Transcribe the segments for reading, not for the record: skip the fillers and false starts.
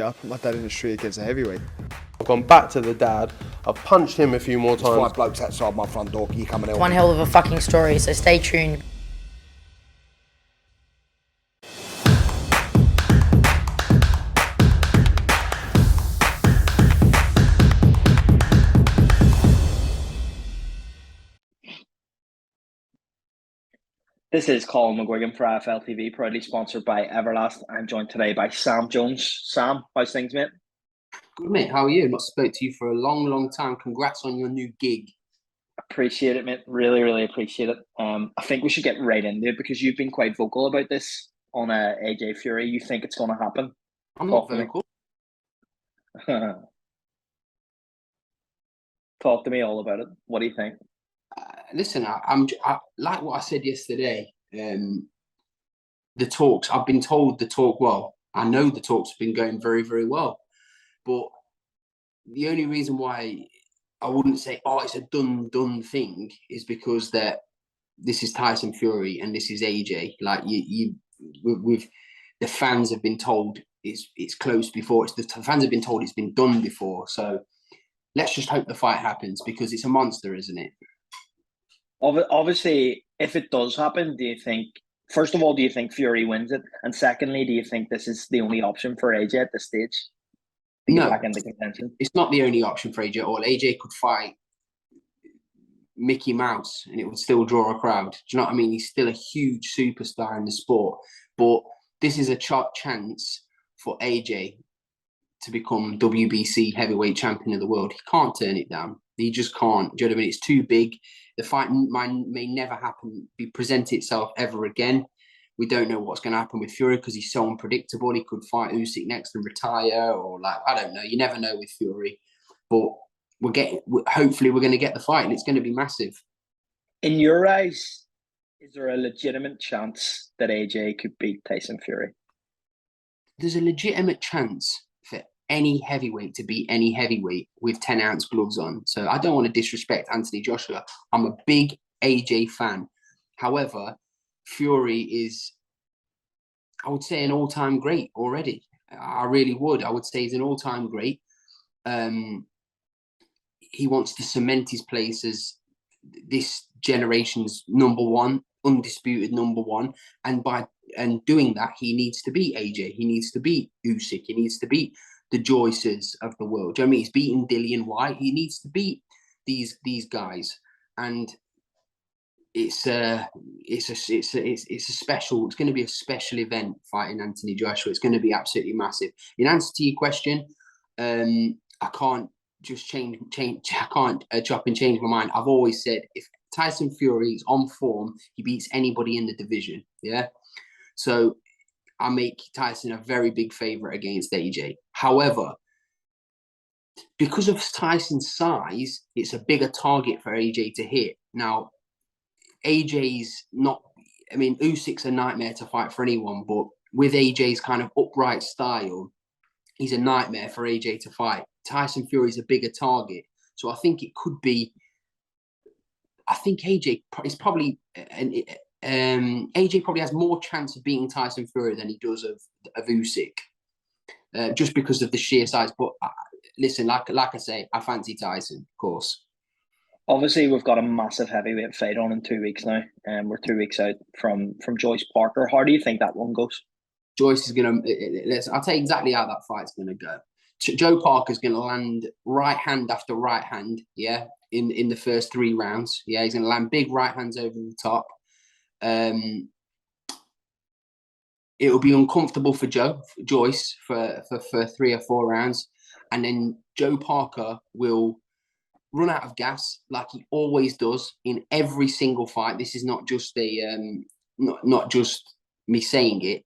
I put my dad in the street against a heavyweight. I've gone back to the dad. I've punched him a few more times. There's 5 blokes outside my front door. Can you come and help One me? hell of a fucking story, so stay tuned. This is COLM for AFL TV, proudly sponsored by Everlast. I'm joined today by Sam Jones. Sam, how's things, mate? Good, mate. How are you? Not spoke to you for a long, long time. Congrats on your new gig. Appreciate it, mate. Really, really appreciate it. I think we should get right into it because you've been quite vocal about this on AJ Fury. You think it's going to happen? I'm not vocal. Talk to me all about it. What do you think? Listen, I like what I said yesterday. The talks, I've been told I know the talks have been going very, very well. But the only reason why I wouldn't say, it's a done thing is because that this is Tyson Fury and this is AJ. Like with the fans have been told it's close before. The fans have been told it's been done before. So let's just hope the fight happens because it's a monster, isn't it? Obviously, if it does happen, do you think, first of all, do you think Fury wins it? And secondly, do you think this is the only option for AJ at this stage? No, back into contention? It's not the only option for AJ at all. AJ could fight Mickey Mouse and it would still draw a crowd. Do you know what I mean? He's still a huge superstar in the sport. But this is a chance for AJ to become WBC heavyweight champion of the world. He can't turn it down. He just can't. Do you know what I mean? It's too big. The fight may never present itself ever again. We don't know what's going to happen with Fury because he's so unpredictable. He could fight Usyk next and retire, or I don't know. You never know with Fury. But hopefully we're going to get the fight and it's going to be massive. In your eyes, is there a legitimate chance that AJ could beat Tyson Fury? There's a legitimate chance for any heavyweight to beat any heavyweight with 10-ounce gloves on. So I don't want to disrespect Anthony Joshua. I'm a big AJ fan. However, Fury is, I would say, an all-time great already. I really would. I would say he's an all-time great. He wants to cement his place as this generation's number one, undisputed number one. And by doing that, he needs to beat AJ. He needs to beat Usyk. He needs to beat the Joyces of the world. Do you know what I mean? He's beaten Dillian White. He needs to beat these guys. And it's going to be a special event fighting Anthony Joshua. It's going to be absolutely massive. In answer to your question, I can't just change. I can't chop and change my mind. I've always said if Tyson Fury is on form, he beats anybody in the division. Yeah. So I make Tyson a very big favorite against AJ. However, because of Tyson's size, it's a bigger target for AJ to hit. Now, AJ's not, I mean, Usyk's a nightmare to fight for anyone, but with AJ's kind of upright style, he's a nightmare for AJ to fight. Tyson Fury's a bigger target. So I think it could be, I think AJ is probably, AJ probably has more chance of beating Tyson Fury than he does of Usyk, just because of the sheer size. But listen, like I say, I fancy Tyson, of course. Obviously, we've got a massive heavyweight fight on in 2 weeks now, and we're 2 weeks out from Joyce Parker. How do you think that one goes? Joyce is going to, I'll tell you exactly how that fight's going to go. Joe Parker's going to land right hand after right hand, yeah, in the first 3 rounds. Yeah, he's going to land big right hands over the top. It'll be uncomfortable for Joyce for 3 or 4 rounds. And then Joe Parker will run out of gas like he always does in every single fight. This is not just not just me saying it.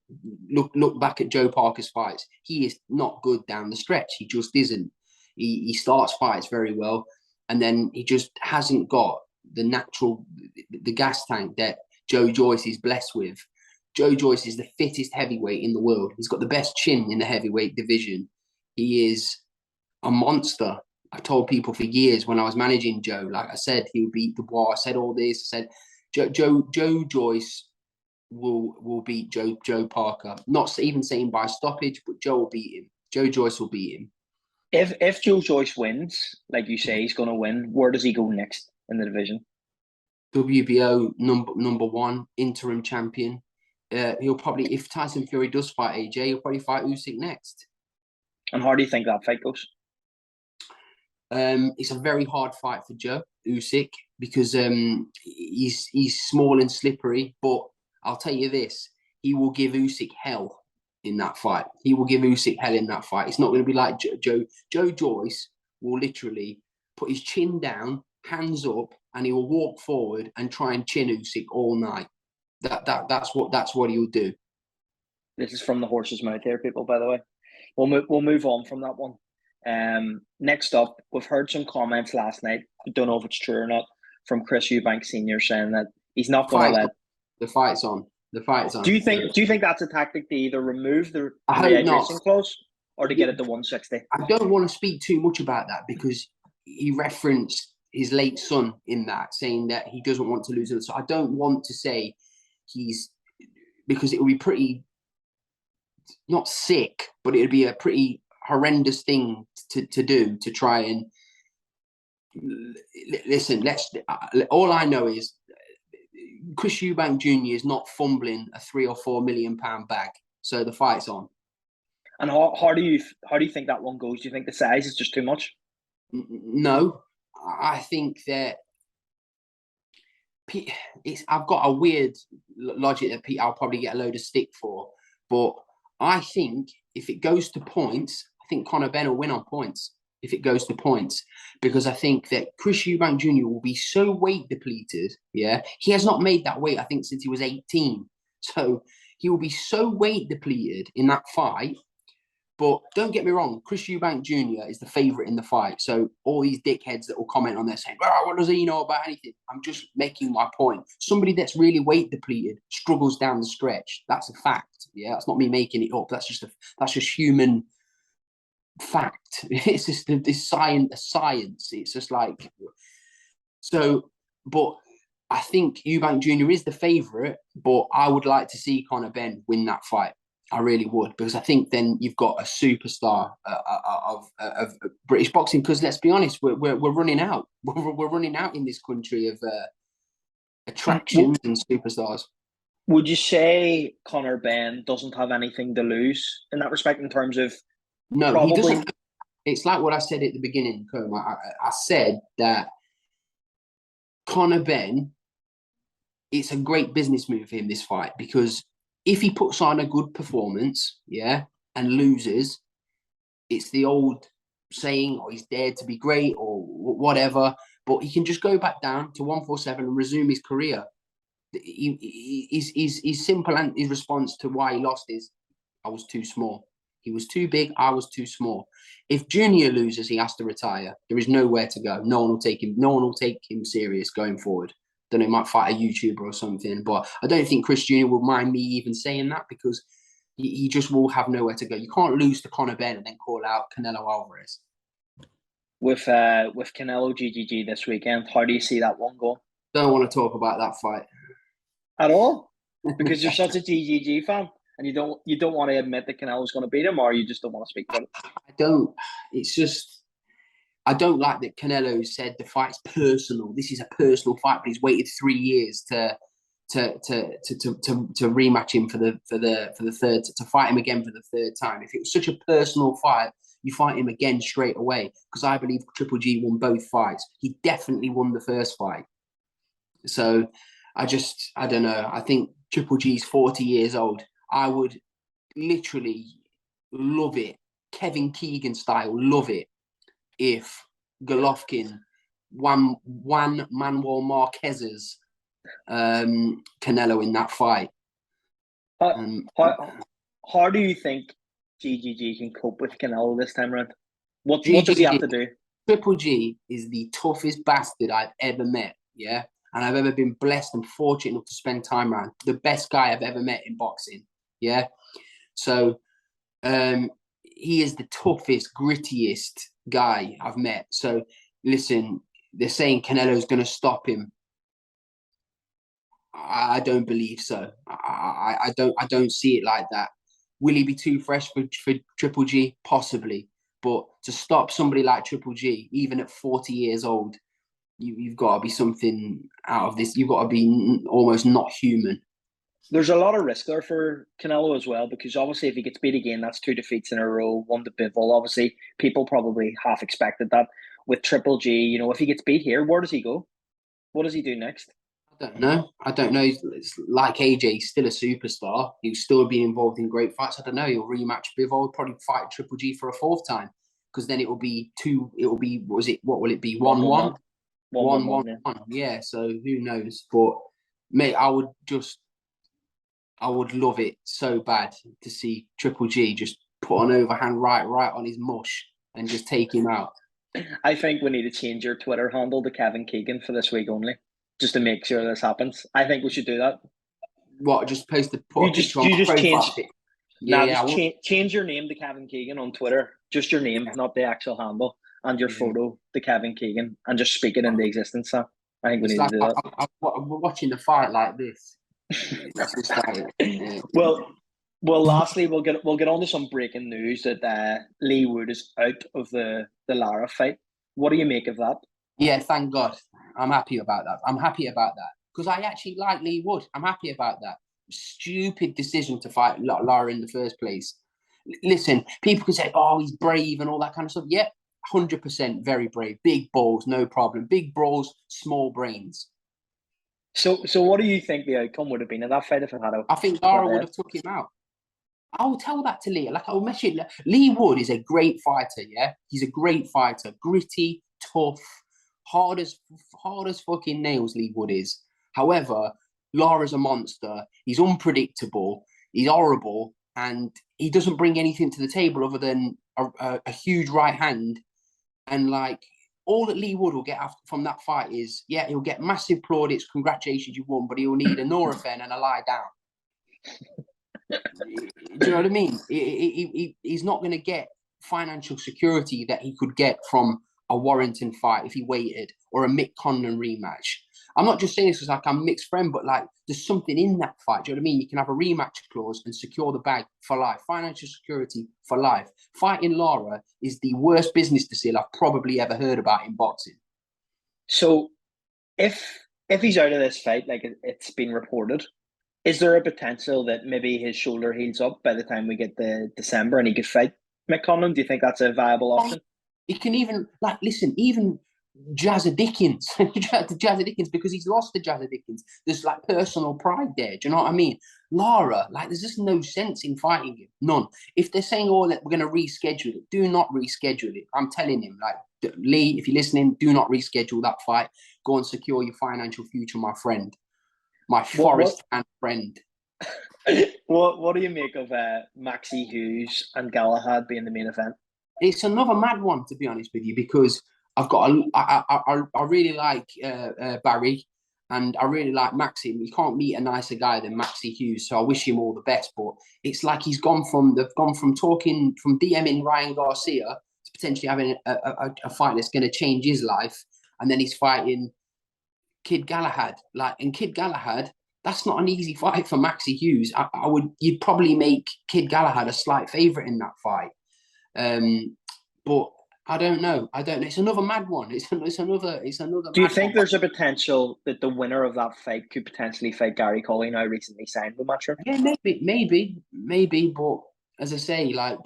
Look back at Joe Parker's fights. He is not good down the stretch. He just isn't. He starts fights very well, and then he just hasn't got the gas tank that Joe Joyce is blessed with. Joe Joyce is the fittest heavyweight in the world. He's got the best chin in the heavyweight division. He is a monster. I told people for years when I was managing Joe, like I said, he would beat Dubois. I said all this. I said Joe Joyce will beat Joe Parker. Not even saying by stoppage, but Joe will beat him. Joe Joyce will beat him. If Joe Joyce wins, like you say, he's going to win. Where does he go next in the division? WBO number one, interim champion. He'll probably, if Tyson Fury does fight AJ, he'll probably fight Usyk next. And how do you think that fight goes? It's a very hard fight for Joe Usyk because he's small and slippery. But I'll tell you this: he will give Usyk hell in that fight. He will give Usyk hell in that fight. It's not going to be like Joe Joyce will literally put his chin down, hands up, and he will walk forward and try and chin Usyk all night. That's what he'll do. This is from the horse's mouth here, people. By the way, we'll move on from that one. Next up, we've heard some comments last night. I don't know if it's true or not, from Chris Eubank Sr. saying that he's not going to let the fight's on. The fight's on. Do you think that's a tactic to either remove the rehydration clause or to get it to 160? I don't want to speak too much about that because he referenced his late son in that, saying that he doesn't want to lose it. So I don't want to say because it would be pretty, not sick, but it would be a pretty horrendous thing to do, to try and listen. All I know is Chris Eubank Jr. is not fumbling a £3 or £4 million bag, so the fight's on. And how do you think that one goes? Do you think the size is just too much? No, I think that I've got a weird logic that I'll probably get a load of stick for, but I think if it goes to points, I think Conor Benn will win on points if it goes to points, because I think that Chris Eubank Jr. will be so weight depleted. Yeah, he has not made that weight, I think, since he was 18. So he will be so weight depleted in that fight. But don't get me wrong, Chris Eubank Jr. is the favourite in the fight. So all these dickheads that will comment on there saying, "Oh, what does he know about anything?" I'm just making my point. Somebody that's really weight depleted struggles down the stretch. That's a fact. Yeah, that's not me making it up. That's just human fact. It's just this science. It's just like so. But I think Eubank Jr. is the favourite. But I would like to see Conor Benn win that fight. I really would, because I think then you've got a superstar of British boxing. Because let's be honest, we're running out. We're running out in this country of attractions and superstars. Would you say Conor Benn doesn't have anything to lose in that respect in terms of? No, probably... he doesn't. It's like what I said at the beginning, COLM. I said that Conor Benn, it's a great business move for him, this fight, because if he puts on a good performance, yeah, and loses, it's the old saying, or he's dared to be great or whatever, but he can just go back down to 147 and resume his career. He's simple, and his response to why he lost is, I was too small. He was too big, I was too small. If Junior loses, he has to retire. There is nowhere to go. No one will take him. No one will take him serious going forward. Don't know, he might fight a YouTuber or something, but I don't think Chris Jr. will mind me even saying that, because he just will have nowhere to go. You can't lose to Conor Benn and then call out Canelo Alvarez. With Canelo GGG this weekend, how do you see that one go? Don't want to talk about that fight at all, because you're such a GGG fan, and you don't want to admit that Canelo's going to beat him, or you just don't want to speak about it. I don't. It's just, I don't like that Canelo said the fight's personal. This is a personal fight, but he's waited 3 years to rematch him for the third, to fight him again for the third time. If it was such a personal fight, you fight him again straight away, because I believe Triple G won both fights. He definitely won the first fight. So I don't know. I think Triple G's 40 years old. I would literally love it, Kevin Keegan style, love it, if Golovkin, Juan Manuel Marquez's Canelo in that fight. How do you think GGG can cope with Canelo this time around? What does he have to do? Triple G is the toughest bastard I've ever met, yeah? And I've ever been blessed and fortunate enough to spend time around. The best guy I've ever met in boxing, yeah? So he is the toughest, grittiest guy I've met. So listen, they're saying Canelo's going to stop him. I don't believe so. I don't see it like that. Will he be too fresh for Triple G? Possibly. But to stop somebody like Triple G, even at 40 years old, you've got to be something out of this. You've got to be almost not human. There's a lot of risk there for Canelo as well, because obviously if he gets beat again, that's 2 defeats in a row, 1 to Bivol. Obviously, people probably half expected that. With Triple G, you know, if he gets beat here, where does he go? What does he do next? I don't know. It's like AJ, he's still a superstar. He'll still be involved in great fights. I don't know. He'll rematch Bivol, probably fight Triple G for a 4th time, because then it will be 2. It will be, what will it be? 1-1? 1-1. Yeah, so who knows? But mate, I would love it so bad to see Triple G just put an overhand right on his mush and just take him out. I think we need to change your Twitter handle to Kevin Keegan for this week only, just to make sure this happens. I think we should do that. What? Just post the picture on my profile pic? Change your name to Kevin Keegan on Twitter. Just your name, not the actual handle, and your photo to Kevin Keegan, and just speak it into existence. So I think we need to do that. We're watching the fight like this. Well, lastly, we'll get on to some breaking news that Lee Wood is out of the Lara fight. What do you make of that? Yeah, thank God. I'm happy about that. Because I actually like Lee Wood. I'm happy about that. Stupid decision to fight Lara in the first place. Listen, people could say, oh, he's brave and all that kind of stuff. Yep, 100% very brave. Big balls, no problem. Big balls, small brains. So what do you think the outcome would have been of that fight if it had? I think Lara would have took him out. I will tell that to Lee. Like, I'll mention, Lee Wood is a great fighter. Yeah, he's a great fighter. Gritty, tough, hard as fucking nails. Lee Wood is. However, Lara's a monster. He's unpredictable. He's horrible, and he doesn't bring anything to the table other than a huge right hand. And like, all that Lee Wood will get from that fight is, yeah, he'll get massive plaudits. Congratulations, you won. But he'll need a Nurofen and a lie down. Do you know what I mean? He's not going to get financial security that he could get from a Warrington fight if he waited, or a Mick Condon rematch. I'm not just saying this because like I'm Mick's friend, but like there's something in that fight. Do you know what I mean? You can have a rematch clause and secure the bag for life, financial security for life. Fighting Lara is the worst business decision I've probably ever heard about in boxing. So, if he's out of this fight, like it's been reported, is there a potential that maybe his shoulder heals up by the time we get to December and he could fight Mick Condon? Do you think that's a viable option? He can even, like, listen, even Jazza Dickens, because he's lost to Jazza Dickens. There's like personal pride there. Do you know what I mean? Lara, like, there's just no sense in fighting him. None. If they're saying, oh, we're going to reschedule it, do not reschedule it. I'm telling him, like, Lee, if you're listening, do not reschedule that fight. Go and secure your financial future, my friend. My forest and friend. What do you make of Maxi, Hughes and Galahad being the main event? It's another mad one, to be honest with you, because I really like Barry, and I really like Maxi. You can't meet a nicer guy than Maxi Hughes, so I wish him all the best. But it's like they've gone from DMing Ryan Garcia to potentially having a fight that's going to change his life, and then he's fighting Kid Galahad. And Kid Galahad, that's not an easy fight for Maxi Hughes. You'd probably make Kid Galahad a slight favourite in that fight. But I don't know. It's another mad one. It's another. Do you think there's a potential that the winner of that fight could potentially fight Gary Colley, now recently signed with Matchroom? Yeah, maybe. But as I say, like,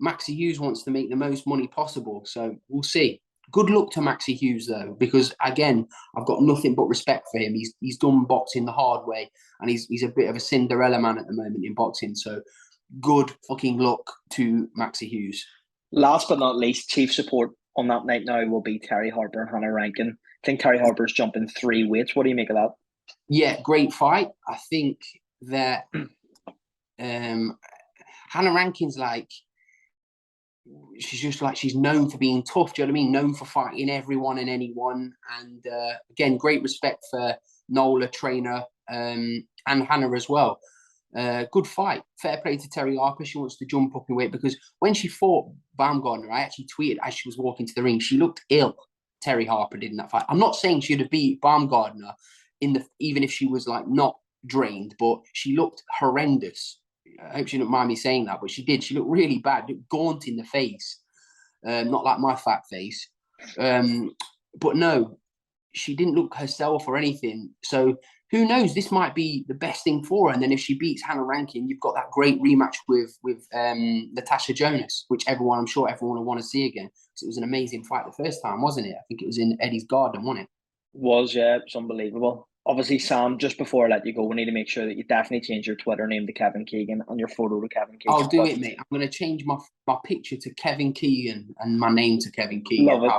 Maxi Hughes wants to make the most money possible, so we'll see. Good luck to Maxi Hughes though, because again, I've got nothing but respect for him. He's done boxing the hard way, and he's a bit of a Cinderella man at the moment in boxing. So good fucking luck to Maxi Hughes. Last but not least, chief support on that night now will be Terry Harper and Hannah Rankin. I think Terry Harper's jumping 3 weights. What do you make of that? Yeah, great fight. I think that Hannah Rankin's like, she's just like, she's known for being tough. Do you know what I mean? Known for fighting everyone and anyone. And again, great respect for Nola, trainer, and Hannah as well. Good fight. Fair play to Terry Harper. She wants to jump up in weight, because when she fought Baumgartner, I actually tweeted as she was walking to the ring, she looked ill. Terry Harper did in that fight. I'm not saying she'd have beat Baumgartner even if she was like not drained, but she looked horrendous. I hope she didn't mind me saying that, but she did. She looked really bad, looked gaunt in the face, not like my fat face. But no, she didn't look herself or anything. So who knows? This might be the best thing for her. And then if she beats Hannah Rankin, you've got that great rematch with Natasha Jonas, which I'm sure everyone will want to see again. Because it was an amazing fight the first time, wasn't it? I think it was in Eddie's Garden, wasn't it? Yeah, it's unbelievable. Obviously, Sam, just before I let you go, we need to make sure that you definitely change your Twitter name to Kevin Keegan and your photo to Kevin Keegan. I'll do it, mate. I'm going to change my picture to Kevin Keegan and my name to Kevin Keegan. Love it.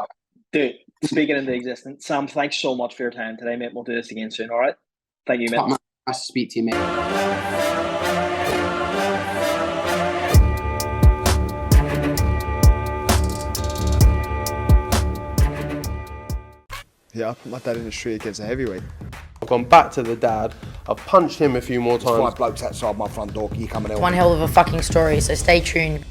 Dude, speaking into existence, Sam, thanks so much for your time today, mate. We'll do this again soon, all right? Thank you, mate. Nice to speak to you, mate. Yeah, I put my dad in the street against a heavyweight. I've gone back to the dad. I've punched him a few more times. 5 blokes outside my front door. You coming out? One hell of a fucking story, so stay tuned.